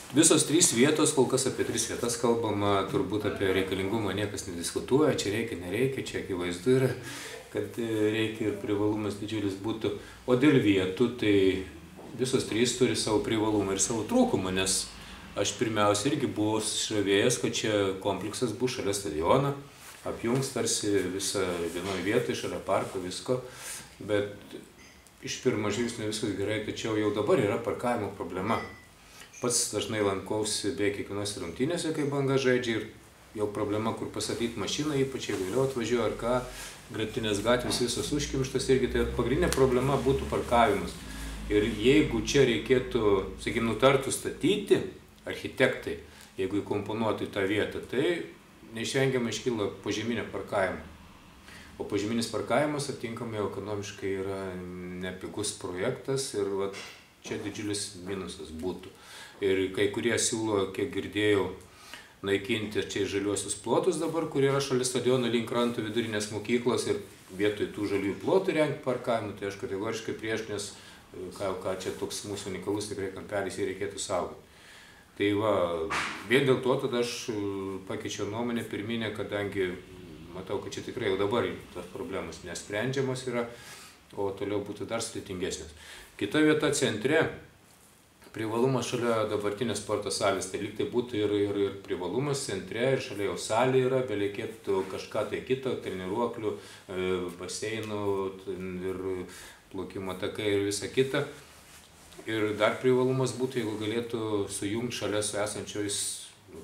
Visos trys vietos, kol kas apie tris vietas kalbama, turbūt apie reikalingumą niekas nediskutuoja, čia reikia, nereikia, čia akivaizdu yra, kad reikia ir privalumas didžiulis būtų. O dėl vietų, tai visos trys turi savo privalumą ir savo trūkumą, nes aš pirmiausia irgi buvau žavėjęs, kad čia kompleksas bus šalia stadiono, apjungs tarsi visą vienoje vietoje, šalia parko, visko, bet iš pirmo žvilgsnio viskas gerai, tačiau jau dabar yra parkavimo problema. Pats dažnai lankausi beveik kiekvienose rungtynėse, kai Banga žaidžia, ir jau problema, kur pastatyti mašiną, ypač jeigu vėliau atvažiuoja ar ką, Gratinės gatvės visos užkimštas, irgi tai pagrindinė problema būtų parkavimas. Ir jeigu čia reikėtų, sakykime, nutartų statyti architektai, jeigu įkomponuotų į tą vietą, tai neišvengiamai iškyla požeminio parkavimo. O požeminis parkavimas atitinkamai ekonomiškai yra nepigus projektas ir čia didžiulis minusas būtų. Ir kai kurie siūlo, kiek girdėjau, naikinti čia žaliuosius plotus dabar, kurie yra šalia stadiono link kranto vidurinės mokyklos ir vietoj tų žaliųjų plotų rengti parkavimą, tai aš kategoriškai prieš, nes ką čia toks mūsų unikalus tikrai kampelis jį reikėtų saugoti. Tai va, vien dėl to tada aš pakeičiau nuomonę pirminę, kadangi matau, kad čia tikrai jau dabar tos problemos nesprendžiamos yra, o toliau būtų dar sudėtingesnės. Kita vieta centre, privalumas šalia dabartinės sporto salės, tai lyg tai būtų ir privalumas centre, ir šalia jau salė yra, bereikėtų kažką tai kito, treniruoklių, baseinų ir plaukimo takai ir visa kita. Ir dar privalumas būtų, jeigu galėtų sujungti šalia su esančiais,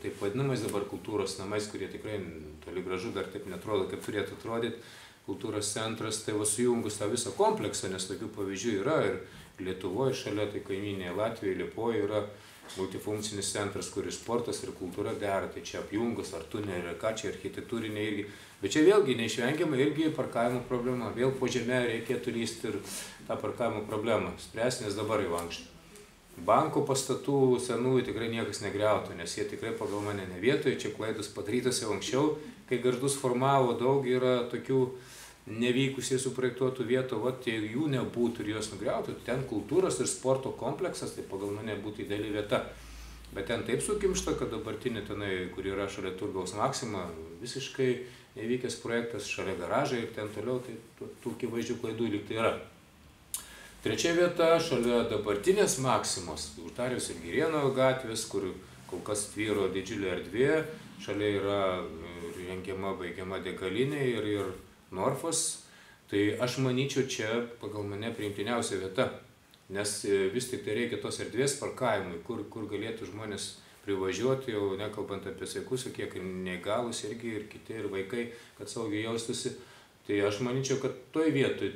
taip vadinamais dabar kultūros namais, kurie tikrai toli gražu dar taip netrodo, kaip turėtų atrodyti kultūros centras, tai va sujungus tą visą kompleksą, nes tokių pavyzdžių yra ir Lietuvoje, šalia tai kaimynėje Latvijoje, Liepoje yra multifunkcinis centras, kur ir sportas, ir kultūra dera, tai čia apjungus, ar tunelį, ar ką čia architektūrinė irgi. Bet čia vėlgi neišvengiamai irgi parkavimo problema, vėl po žemę reikėtų lysti ir tą parkavimo problemą spręsti, nes dabar jau ankšta. Banko pastatų senųjų tikrai niekas negriautų, nes jie tikrai pagal mane ne vietoje, čia klaidos padarytos jau anksčiau, kai Gargždus formavo, daug yra tokių nevykusiai suprojektuotų vietų, jeigu jų nebūtų ir jos nugriautų, ten kultūros ir sporto kompleksas, tai pagal mane būtų ideali vieta. Bet ten taip sukimšta, kad dabartinė tenai, kur yra šalia Turgaus Maxima, visiškai nevykęs projektas, šalia garažai ir ten toliau, tai tų akivaizdžių klaidų lyg tai yra. Trečia vieta, šalia dabartinės Maximos, Uždariaus ir Girėno gatvės, kur kol kas tvyro didžiulė erdvė, šalia yra rengiama, baigiama degalinė ir Norfos, tai aš manyčiau čia pagal mane priimtiniausia vieta, nes vis tik tai reikia tos erdvės parkavimui, kur galėtų žmonės privažiuoti, jau nekalbant apie sveikus, kiek neįgalus irgi ir kiti, ir vaikai, kad saugiai jaustųsi. Tai aš manyčiau, kad toj vietoj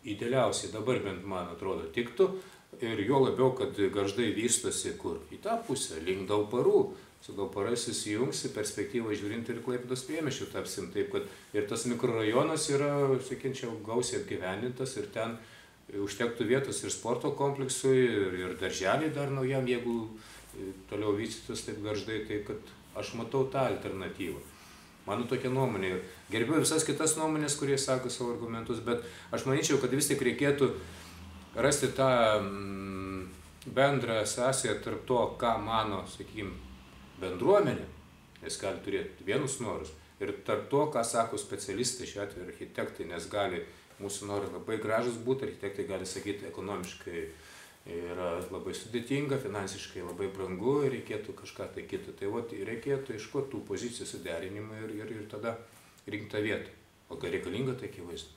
idealiausiai dabar bent man atrodo tiktų ir jo labiau, kad Gargždai vystosi kur? Į tą pusę, link Dauparų. Su Dauparais susijungsi, perspektyvą žiūrint ir Klaipėdos priemiesčių tapsim. Taip, kad ir tas mikrorajonas yra, sakyčiau, gausiai apgyvendintas ir ten užtektų vietos ir sporto kompleksui, ir darželiai dar naujam, jeigu toliau vystytus taip Gargždai, tai kad aš matau tą alternatyvą. Mano tokia nuomonė. Gerbiu visas kitas nuomonės, kurie sako savo argumentus, bet aš manyčiau, kad vis tik reikėtų rasti tą bendrą sąsają tarp to, ką mano, sakykime, bendruomenė, nes gali turėti vienus norus, ir tarp to, ką sako specialistai, šiuo atveju architektai, nes gali mūsų norai labai gražus būti, architektai gali sakyti, ekonomiškai yra labai sudėtinga, finansiškai labai brangu ir reikėtų kažką tai kitą. Tai reikėtų ieškoti tų pozicijų suderinimą ir tada rinkti tą vietą. O ką reikalinga, tai akivaizdu.